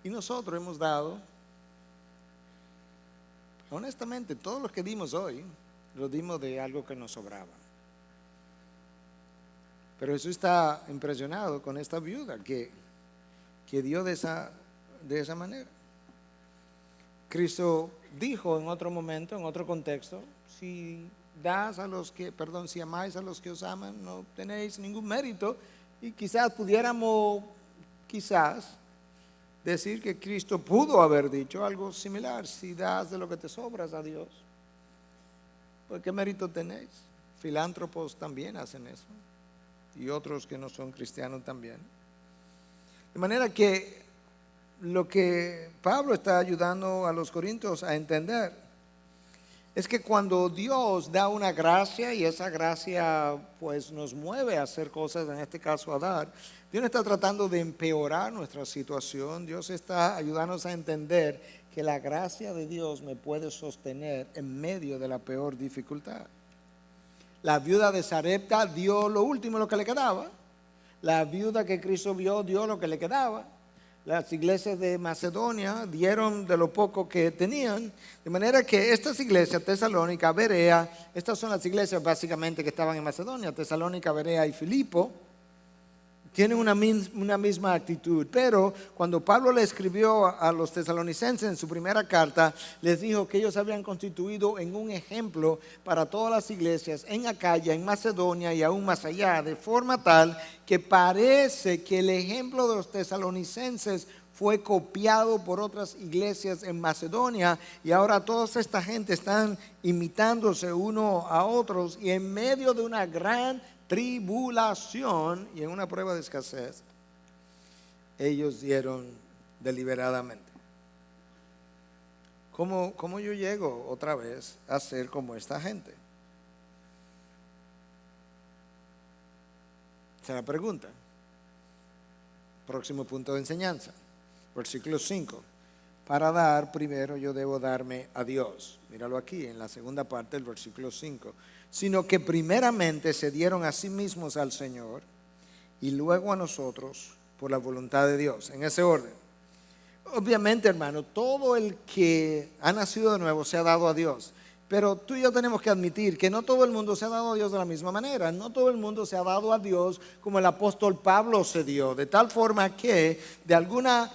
Y nosotros hemos dado, honestamente, todos los que dimos hoy, lo dimos de algo que nos sobraba. Pero Jesús está impresionado con esta viuda que dio de esa manera. Cristo dijo en otro momento, en otro contexto, si das a los que, perdón, si amáis a los que os aman, no tenéis ningún mérito. Y quizás pudiéramos, decir que Cristo pudo haber dicho algo similar: si das de lo que te sobras a Dios, ¿pues qué mérito tenéis? Filántropos también hacen eso, y otros que no son cristianos también. De manera que lo que Pablo está ayudando a los corintios a entender es que cuando Dios da una gracia, y esa gracia pues nos mueve a hacer cosas, en este caso a dar, Dios no está tratando de empeorar nuestra situación. Dios está ayudándonos a entender que la gracia de Dios me puede sostener en medio de la peor dificultad. La viuda de Sarepta dio lo último, lo que le quedaba. La viuda que Cristo vio dio lo que le quedaba. Las iglesias de Macedonia dieron de lo poco que tenían, de manera que estas iglesias, Tesalónica, Berea, estas son las iglesias básicamente que estaban en Macedonia, Tesalónica, Berea y Filipo, tienen una misma actitud. Pero cuando Pablo le escribió a los tesalonicenses en su primera carta, les dijo que ellos habían constituido en un ejemplo para todas las iglesias en Acaya, en Macedonia y aún más allá, de forma tal que parece que el ejemplo de los tesalonicenses fue copiado por otras iglesias en Macedonia, y ahora toda esta gente están imitándose uno a otros, y en medio de una gran tribulación y en una prueba de escasez, ellos dieron deliberadamente. ¿Cómo yo llego otra vez a ser como esta gente? Se la pregunta. Próximo punto de enseñanza, versículo 5. Para dar, primero yo debo darme a Dios. Míralo aquí en la segunda parte del versículo 5. Sino que primeramente se dieron a sí mismos al Señor y luego a nosotros por la voluntad de Dios. En ese orden. Obviamente, hermano, todo el que ha nacido de nuevo se ha dado a Dios. Pero tú y yo tenemos que admitir que no todo el mundo se ha dado a Dios de la misma manera. No todo el mundo se ha dado a Dios como el apóstol Pablo se dio. De tal forma que de alguna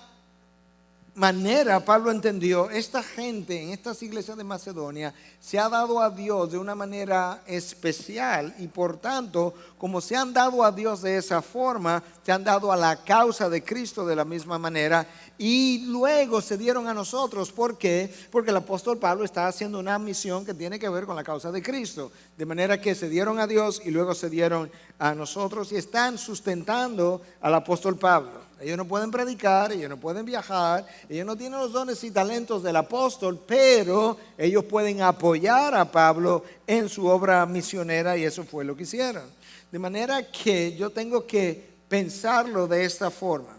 manera Pablo entendió, esta gente en estas iglesias de Macedonia se ha dado a Dios de una manera especial, y por tanto, como se han dado a Dios de esa forma, se han dado a la causa de Cristo de la misma manera, y luego se dieron a nosotros. ¿Por qué? Porque el apóstol Pablo está haciendo una misión que tiene que ver con la causa de Cristo, de manera que se dieron a Dios y luego se dieron a nosotros, y están sustentando al apóstol Pablo. Ellos no pueden predicar, ellos no pueden viajar, ellos no tienen los dones y talentos del apóstol, pero ellos pueden apoyar a Pablo en su obra misionera, y eso fue lo que hicieron. De manera que yo tengo que pensarlo de esta forma.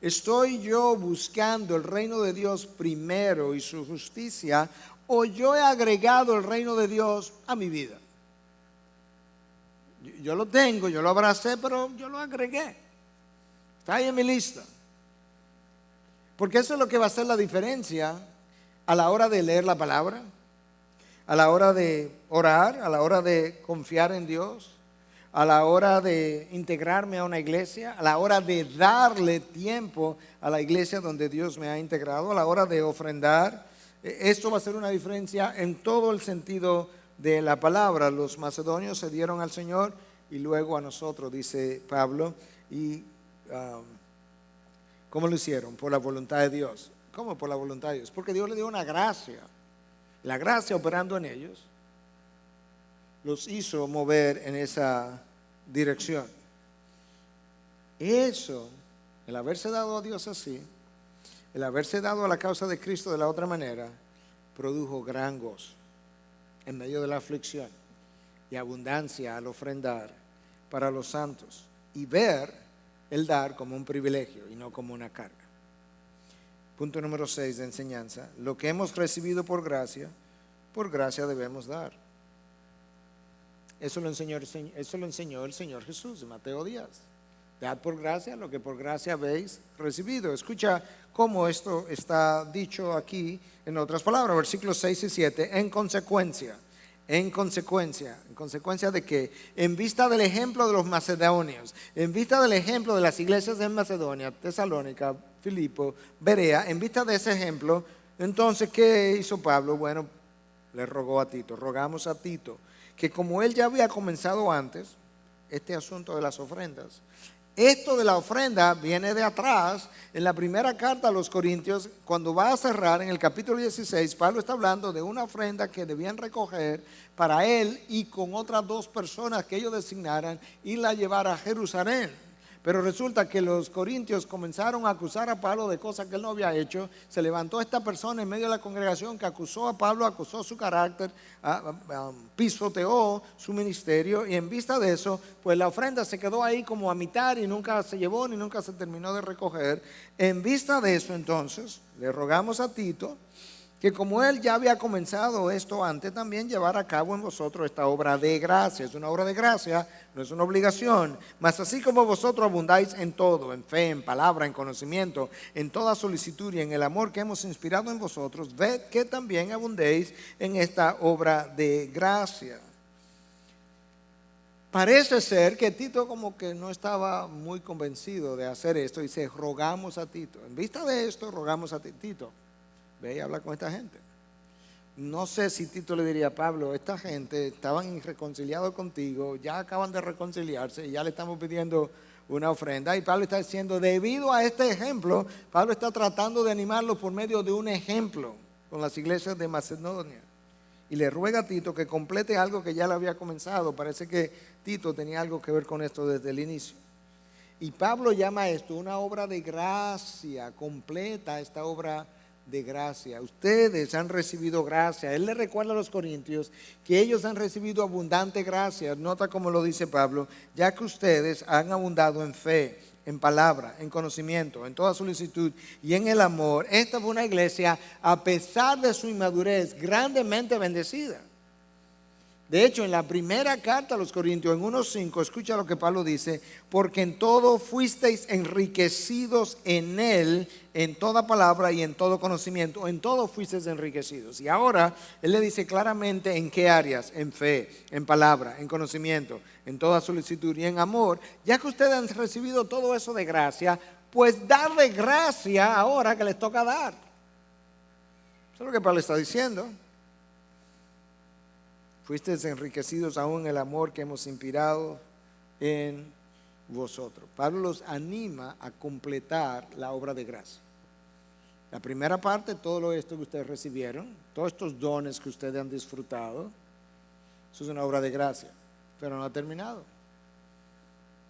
¿Estoy yo buscando el reino de Dios primero y su justicia, o yo he agregado el reino de Dios a mi vida? Yo lo tengo, yo lo abracé, pero yo lo agregué. Está ahí en mi lista. Porque eso es lo que va a hacer la diferencia a la hora de leer la palabra, a la hora de orar, a la hora de confiar en Dios, a la hora de integrarme a una iglesia, a la hora de darle tiempo a la iglesia donde Dios me ha integrado, a la hora de ofrendar. Esto va a hacer una diferencia en todo el sentido de la palabra. Los macedonios se dieron al Señor y luego a nosotros, dice Pablo. Y ¿cómo lo hicieron? Por la voluntad de Dios. ¿Cómo por la voluntad de Dios? Porque Dios le dio una gracia. La gracia operando en ellos los hizo mover en esa dirección. Eso, el haberse dado a Dios así, el haberse dado a la causa de Cristo de la otra manera, produjo gran gozo en medio de la aflicción y abundancia al ofrendar para los santos, y ver el dar como un privilegio y no como una carga. Punto número 6 de enseñanza. Lo que hemos recibido por gracia debemos dar. Eso lo enseñó el Señor Jesús en Mateo 10. Dad por gracia lo que por gracia habéis recibido. Escucha cómo esto está dicho aquí en otras palabras, versículos 6 y 7. En consecuencia de que, en vista del ejemplo de los macedonios, en vista del ejemplo de las iglesias en Macedonia, Tesalónica, Filipo, Berea, en vista de ese ejemplo, entonces, ¿qué hizo Pablo? Bueno, le rogó a Tito, rogamos a Tito que como él ya había comenzado antes, este asunto de las ofrendas, esto de la ofrenda viene de atrás. En la primera carta a los Corintios, cuando va a cerrar en el capítulo 16, Pablo está hablando de una ofrenda que debían recoger para él y con otras 2 personas que ellos designaran y la llevar a Jerusalén. Pero resulta que los corintios comenzaron a acusar a Pablo de cosas que él no había hecho. Se levantó esta persona en medio de la congregación que acusó a Pablo, acusó su carácter, pisoteó su ministerio, y en vista de eso, pues la ofrenda se quedó ahí como a mitad y nunca se llevó ni nunca se terminó de recoger. En vista de eso, entonces, le rogamos a Tito que como él ya había comenzado esto antes, también llevar a cabo en vosotros esta obra de gracia. Es una obra de gracia, no es una obligación. Mas así como vosotros abundáis en todo, en fe, en palabra, en conocimiento, en toda solicitud y en el amor que hemos inspirado en vosotros, ved que también abundéis en esta obra de gracia. Parece ser que Tito como que no estaba muy convencido de hacer esto y dice, rogamos a Tito. En vista de esto, rogamos a Tito. Ve y habla con esta gente. No sé si Tito le diría a Pablo, esta gente estaban irreconciliados contigo, ya acaban de reconciliarse y ya le estamos pidiendo una ofrenda. Y Pablo está diciendo, debido a este ejemplo, Pablo está tratando de animarlo por medio de un ejemplo con las iglesias de Macedonia. Y le ruega a Tito que complete algo que ya le había comenzado. Parece que Tito tenía algo que ver con esto desde el inicio. Y Pablo llama esto una obra de gracia, completa esta obra de gracia. Ustedes han recibido gracia. Él le recuerda a los corintios que ellos han recibido abundante gracia. Nota cómo lo dice Pablo, ya que ustedes han abundado en fe, en palabra, en conocimiento, en toda solicitud y en el amor. Esta fue una iglesia, a pesar de su inmadurez, grandemente bendecida. De hecho, en la primera carta a los Corintios, en 1:5, escucha lo que Pablo dice, porque en todo fuisteis enriquecidos en él, en toda palabra y en todo conocimiento, en todo fuisteis enriquecidos. Y ahora él le dice claramente en qué áreas: en fe, en palabra, en conocimiento, en toda solicitud y en amor. Ya que ustedes han recibido todo eso de gracia, pues darle gracia ahora que les toca dar. Eso es lo que Pablo está diciendo. Fuisteis enriquecidos aún en el amor que hemos inspirado en vosotros. Pablo los anima a completar la obra de gracia. La primera parte, todo esto que ustedes recibieron, todos estos dones que ustedes han disfrutado, eso es una obra de gracia, pero no ha terminado.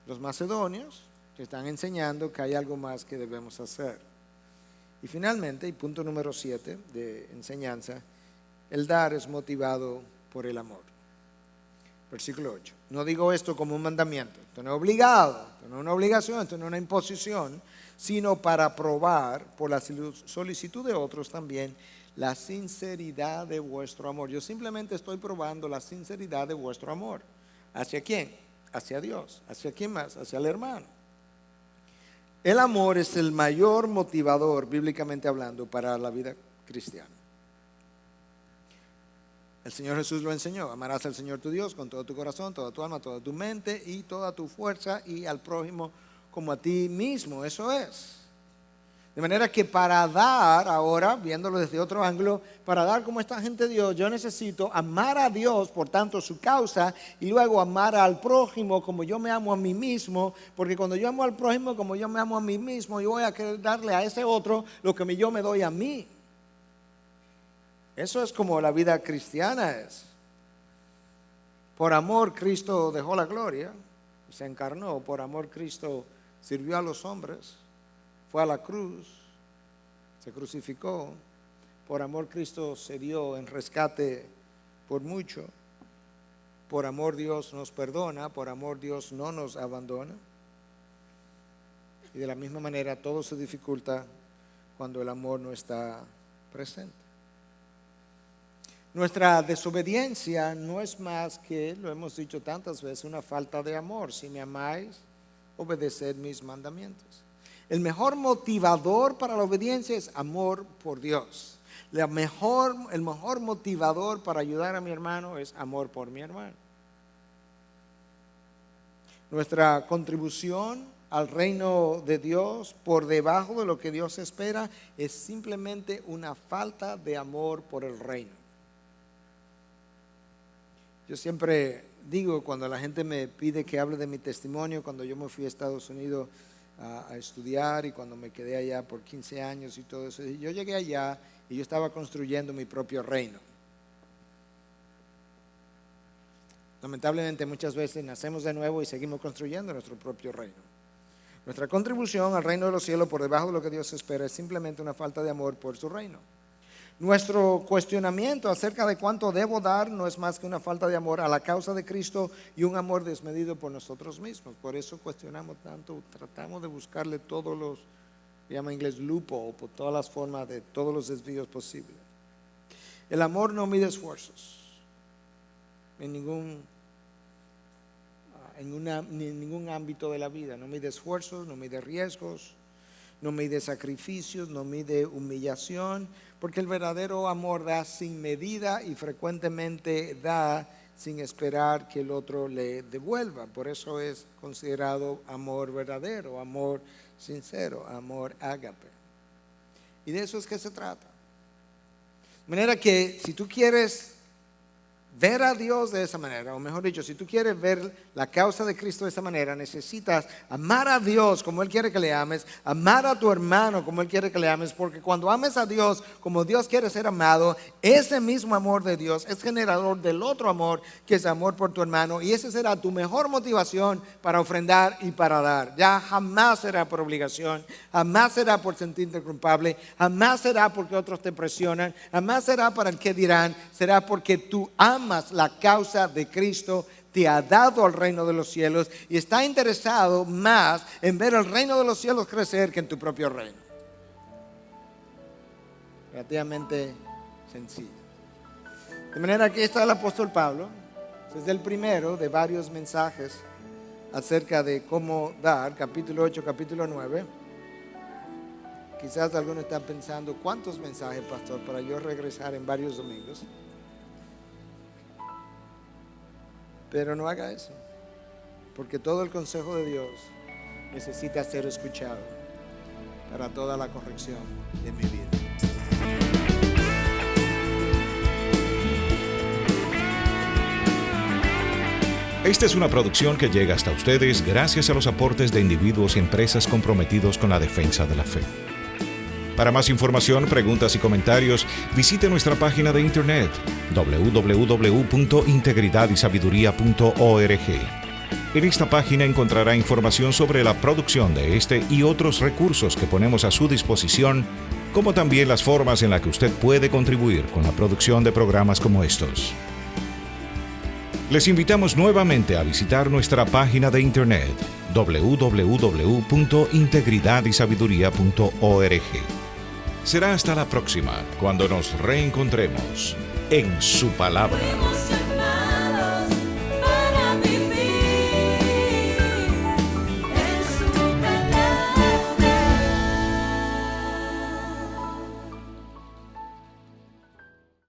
Los macedonios te están enseñando que hay algo más que debemos hacer. Y finalmente, y punto número 7 de enseñanza, el dar es motivado por el amor. Versículo 8. No digo esto como un mandamiento, esto no es obligado, esto no es una obligación, esto no es una imposición, sino para probar por la solicitud de otros también la sinceridad de vuestro amor. Yo simplemente estoy probando la sinceridad de vuestro amor. ¿Hacia quién? Hacia Dios. ¿Hacia quién más? Hacia el hermano. El amor es el mayor motivador, bíblicamente hablando, para la vida cristiana. El Señor Jesús lo enseñó: amarás al Señor tu Dios con todo tu corazón, toda tu alma, toda tu mente y toda tu fuerza, y al prójimo como a ti mismo. Eso es. De manera que para dar, ahora viéndolo desde otro ángulo, para dar como esta gente de Dios, yo necesito amar a Dios, por tanto su causa, y luego amar al prójimo como yo me amo a mí mismo, porque cuando yo amo al prójimo como yo me amo a mí mismo, yo voy a querer darle a ese otro lo que yo me doy a mí. Eso es como la vida cristiana es. Por amor Cristo dejó la gloria, se encarnó. Por amor Cristo sirvió a los hombres, fue a la cruz, se crucificó. Por amor Cristo se dio en rescate por mucho. Por amor Dios nos perdona, por amor Dios no nos abandona. Y de la misma manera todo se dificulta cuando el amor no está presente. Nuestra desobediencia no es más que, lo hemos dicho tantas veces, una falta de amor. Si me amáis, obedeced mis mandamientos. El mejor motivador para la obediencia es amor por Dios. El mejor motivador para ayudar a mi hermano es amor por mi hermano. Nuestra contribución al reino de Dios por debajo de lo que Dios espera es simplemente una falta de amor por el reino. Yo siempre digo, cuando la gente me pide que hable de mi testimonio, cuando yo me fui a Estados Unidos a estudiar y cuando me quedé allá por 15 años y todo eso, yo llegué allá y yo estaba construyendo mi propio reino. Lamentablemente muchas veces nacemos de nuevo y seguimos construyendo nuestro propio reino. Nuestra contribución al reino de los cielos por debajo de lo que Dios espera es simplemente una falta de amor por su reino. Nuestro cuestionamiento acerca de cuánto debo dar no es más que una falta de amor a la causa de Cristo y un amor desmedido por nosotros mismos. Por eso cuestionamos tanto, tratamos de buscarle todos los, se llama en inglés loophole, por todas las formas de todos los desvíos posibles. El amor no mide esfuerzos en ningún ámbito de la vida. No mide esfuerzos, no mide riesgos, no mide sacrificios, no mide humillación, porque el verdadero amor da sin medida y frecuentemente da sin esperar que el otro le devuelva. Por eso es considerado amor verdadero, amor sincero, amor ágape. Y de eso es que se trata. De manera que si tú quieres ver a Dios de esa manera, o mejor dicho, si tú quieres ver la causa de Cristo de esa manera, necesitas amar a Dios como Él quiere que le ames, amar a tu hermano como Él quiere que le ames, porque cuando ames a Dios como Dios quiere ser amado, ese mismo amor de Dios es generador del otro amor, que es amor por tu hermano, y esa será tu mejor motivación para ofrendar y para dar. Ya jamás será por obligación, jamás será por sentirte culpable, jamás será porque otros te presionan, jamás será para el que dirán, será porque tú amas la causa de Cristo, te ha dado al reino de los cielos y está interesado más en ver el reino de los cielos crecer que en tu propio reino. Relativamente sencillo. De manera que está el apóstol Pablo, es el primero de varios mensajes acerca de cómo dar, capítulo 8, capítulo 9. Quizás algunos están pensando, ¿cuántos mensajes, pastor, para yo regresar en varios domingos? Pero no haga eso, porque todo el consejo de Dios necesita ser escuchado para toda la corrección de mi vida. Esta es una producción que llega hasta ustedes gracias a los aportes de individuos y empresas comprometidos con la defensa de la fe. Para más información, preguntas y comentarios, visite nuestra página de internet www.integridadisabiduría.org. En esta página encontrará información sobre la producción de este y otros recursos que ponemos a su disposición, como también las formas en las que usted puede contribuir con la producción de programas como estos. Les invitamos nuevamente a visitar nuestra página de internet www.integridadisabiduría.org. Será hasta la próxima, cuando nos reencontremos en su palabra.